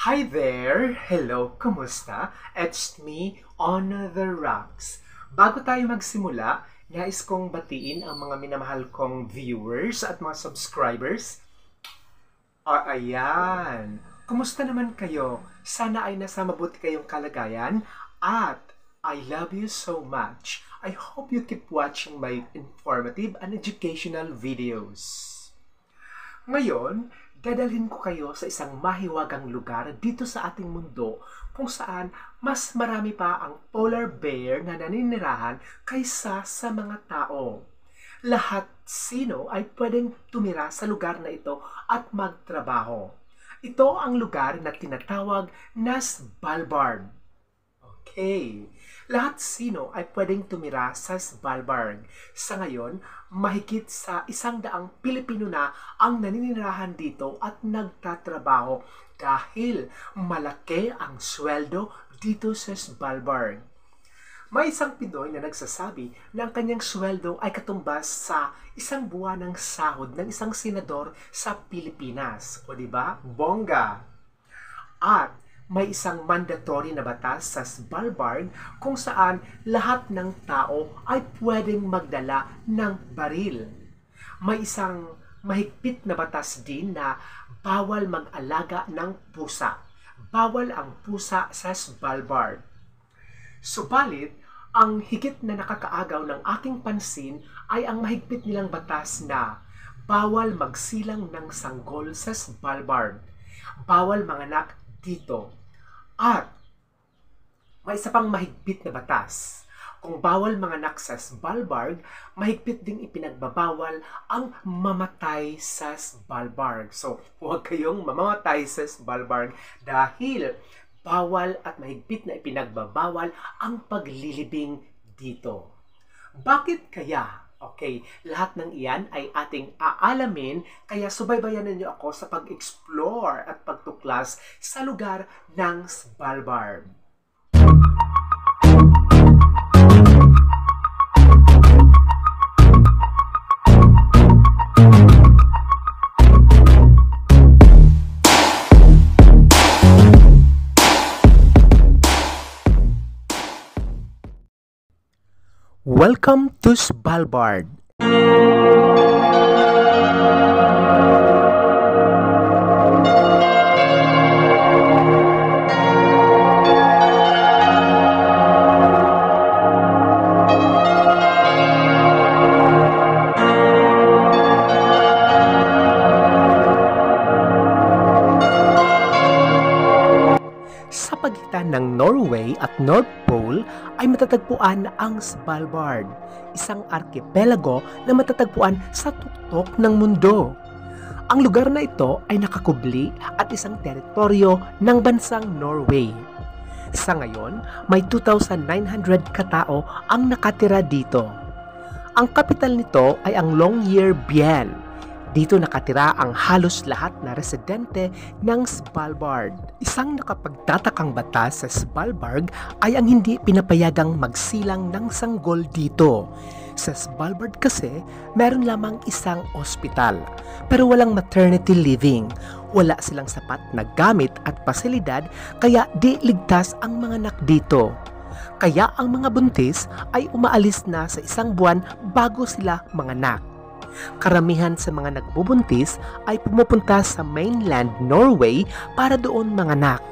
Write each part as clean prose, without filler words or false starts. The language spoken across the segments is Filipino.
Hi there! Hello! Kumusta? It's me, On the Rocks. Bago tayo magsimula, nais kong batiin ang mga minamahal kong viewers at mga subscribers. Ayan! Kumusta naman kayo? Sana ay nasa mabuti kayong kalagayan at I love you so much. I hope you keep watching my informative and educational videos. Ngayon, dadalhin ko kayo sa isang mahiwagang lugar dito sa ating mundo kung saan mas marami pa ang polar bear na naninirahan kaysa sa mga tao. Lahat sino ay pwedeng tumira sa lugar na ito at magtrabaho. Ito ang lugar na tinatawag na Svalbard. Okay. Lahat sino ay pwedeng tumira sa Svalbard. Sa ngayon, mahigit sa 100 Pilipino na ang naninirahan dito at nagtatrabaho dahil malaki ang sweldo dito sa Svalbard. May isang Pinoy na nagsasabi na ang kanyang sweldo ay katumbas sa 1 buwan ng sahod ng isang senador sa Pilipinas. O diba? Bongga! At may isang mandatory na batas sa Svalbard kung saan lahat ng tao ay pwedeng magdala ng baril. May isang mahigpit na batas din na bawal mag-alaga ng pusa. Bawal ang pusa sa Svalbard. Subalit, ang higit na nakakaagaw ng aking pansin ay ang mahigpit nilang batas na bawal magsilang ng sanggol sa Svalbard. Bawal manganak dito. At may isa pang mahigpit na batas. Kung bawal manganak sa Svalbard, mahigpit ding ipinagbabawal ang mamatay sa Svalbard. So, huwag kayong mamamatay sa Svalbard dahil bawal at mahigpit na ipinagbabawal ang paglilibing dito. Bakit kaya? Okay, lahat ng iyan ay ating aalamin, kaya subaybayan ninyo ako sa pag-explore at pagtuklas sa lugar ng Svalbard. Welcome to Svalbard. Sa pagitan ng Norway at North Pole ay matatagpuan ang Svalbard, isang arkipelago na matatagpuan sa tuktok ng mundo. Ang lugar na ito ay nakakubli at isang teritoryo ng bansang Norway. Sa ngayon, may 2,900 katao ang nakatira dito. Ang kapital nito ay ang Longyearbyen. Dito nakatira ang halos lahat na residente ng Svalbard. Isang nakapagtatakang batas sa Svalbard ay ang hindi pinapayagang magsilang ng sanggol dito. Sa Svalbard kasi, meron lamang isang ospital, pero walang maternity living. Wala silang sapat na gamit at pasilidad, kaya di ligtas ang mga anak dito. Kaya ang mga buntis ay umaalis na sa 1 buwan bago sila manganak. Karamihan sa mga nagbubuntis ay pumupunta sa mainland Norway para doon manganak.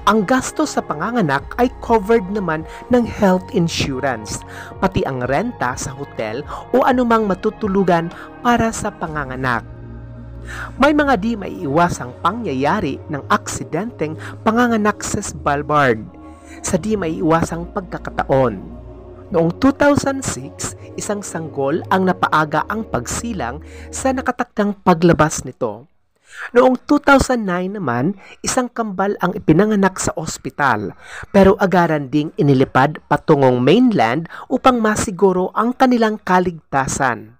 Ang gasto sa panganganak ay covered naman ng health insurance, pati ang renta sa hotel o anumang matutulugan para sa panganganak. May mga di maiiwasang pangyayari ng aksidenteng panganganak sa Svalbard, sa di maiiwasang pagkakataon. Noong 2006, isang sanggol ang napaaga ang pagsilang sa nakatakdang paglabas nito. Noong 2009 naman, isang kambal ang ipinanganak sa ospital, pero agaran ding inilipad patungong mainland upang masiguro ang kanilang kaligtasan.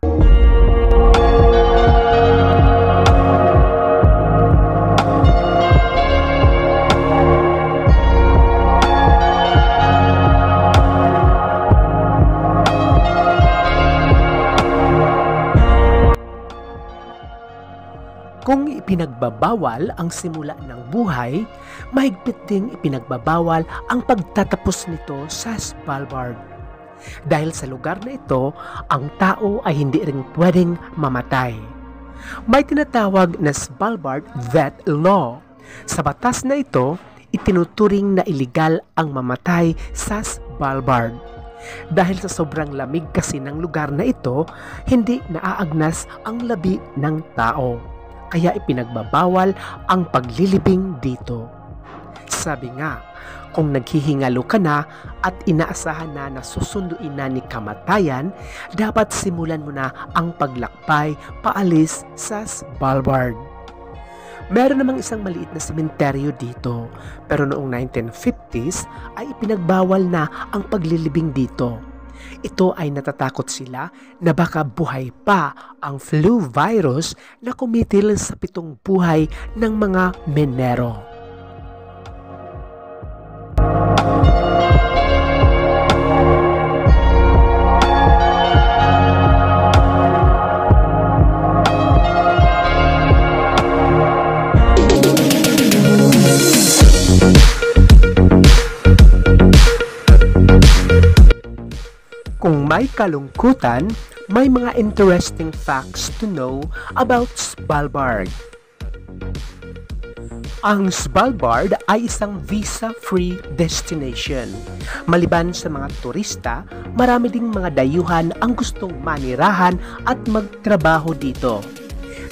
Kung ipinagbabawal ang simula ng buhay, mahigpit ding ipinagbabawal ang pagtatapos nito sa Svalbard. Dahil sa lugar na ito, ang tao ay hindi rin pwedeng mamatay. May tinatawag na Svalbard Vet Law. Sa batas na ito, itinuturing na iligal ang mamatay sa Svalbard. Dahil sa sobrang lamig kasi ng lugar na ito, hindi naaagnas ang labi ng tao. Kaya ipinagbabawal ang paglilibing dito. Sabi nga, kung naghihingalo ka na at inaasahan na susunduin na ni kamatayan, dapat simulan mo na ang paglakbay paalis sa Svalbard. Meron namang isang maliit na sementeryo dito, pero noong 1950s ay ipinagbawal na ang paglilibing dito. Ito ay natatakot sila na baka buhay pa ang flu virus na kumitil sa 7 buhay ng mga menero. Kung may kalungkutan, may mga interesting facts to know about Svalbard. Ang Svalbard ay isang visa-free destination. Maliban sa mga turista, marami ding mga dayuhan ang gustong manirahan at magtrabaho dito.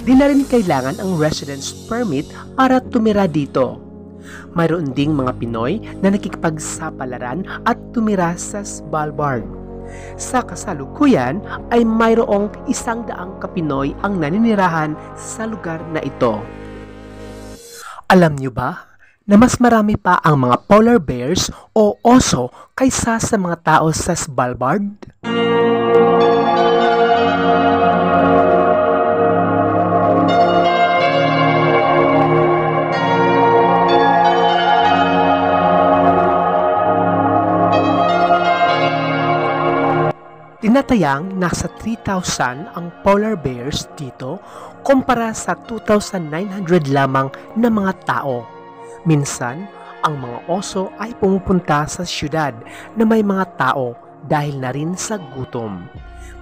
Di na rin kailangan ang residence permit para tumira dito. Mayroon ding mga Pinoy na nakikipagsapalaran at tumira sa Svalbard. Sa kasalukuyan ay mayroong 100 ka-Pinoy ang naninirahan sa lugar na ito. Alam niyo ba na mas marami pa ang mga polar bears o oso kaysa sa mga tao sa Svalbard? Tinatayang nasa 3,000 ang polar bears dito kumpara sa 2,900 lamang na mga tao. Minsan, ang mga oso ay pumupunta sa syudad na may mga tao dahil na rin sa gutom.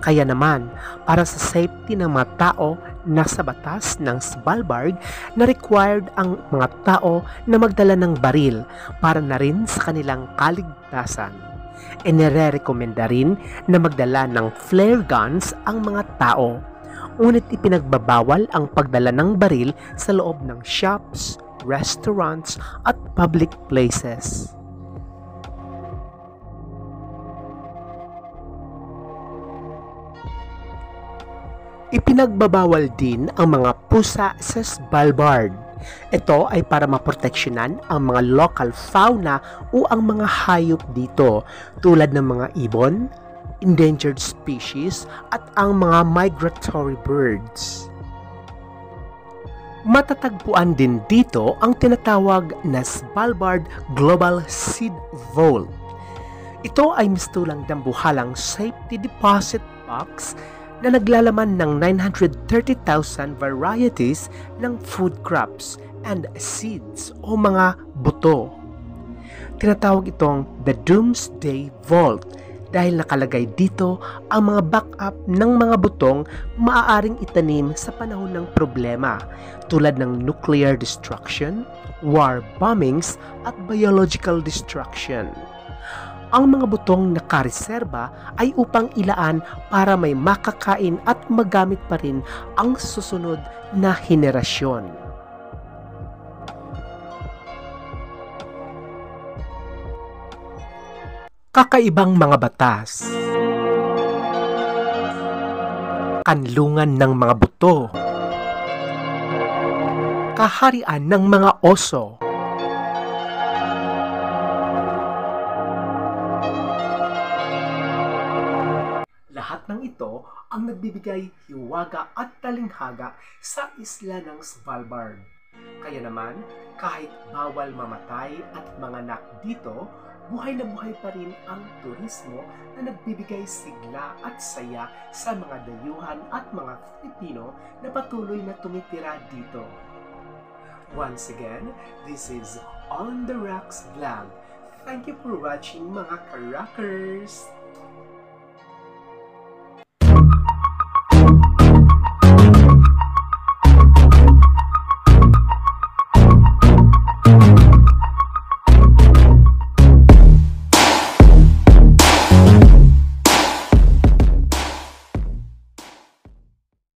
Kaya naman, para sa safety ng mga tao, nasa batas ng Svalbard na required ang mga tao na magdala ng baril para na rin sa kanilang kaligtasan. Inire-recommenda rin na magdala ng flare guns ang mga tao. Ngunit ipinagbabawal ang pagdala ng baril sa loob ng shops, restaurants at public places. Ipinagbabawal din ang mga pusa sa Svalbard. Ito ay para maproteksyonan ang mga local fauna o ang mga hayop dito tulad ng mga ibon, endangered species at ang mga migratory birds. Matatagpuan din dito ang tinatawag na Svalbard Global Seed Vault. Ito ay mistulang dambuhalang safety deposit box na naglalaman ng 930,000 varieties ng food crops and seeds o mga buto. Tinatawag itong the Doomsday Vault dahil nakalagay dito ang mga backup ng mga butong maaaring itanim sa panahon ng problema tulad ng nuclear destruction, war bombings at biological destruction. Ang mga butong nakareserba ay upang ilaan para may makakain at magamit pa rin ang susunod na henerasyon. Kakaibang mga batas. Kanlungan ng mga buto. Kaharian ng mga oso. Lahat ng ito ang nagbibigay hiwaga at talinghaga sa isla ng Svalbard. Kaya naman, kahit bawal mamatay at manganak dito, buhay na buhay pa rin ang turismo na nagbibigay sigla at saya sa mga dayuhan at mga Filipino na patuloy na tumitira dito. Once again, this is On The Rocks Vlog. Thank you for watching mga ka-rockers!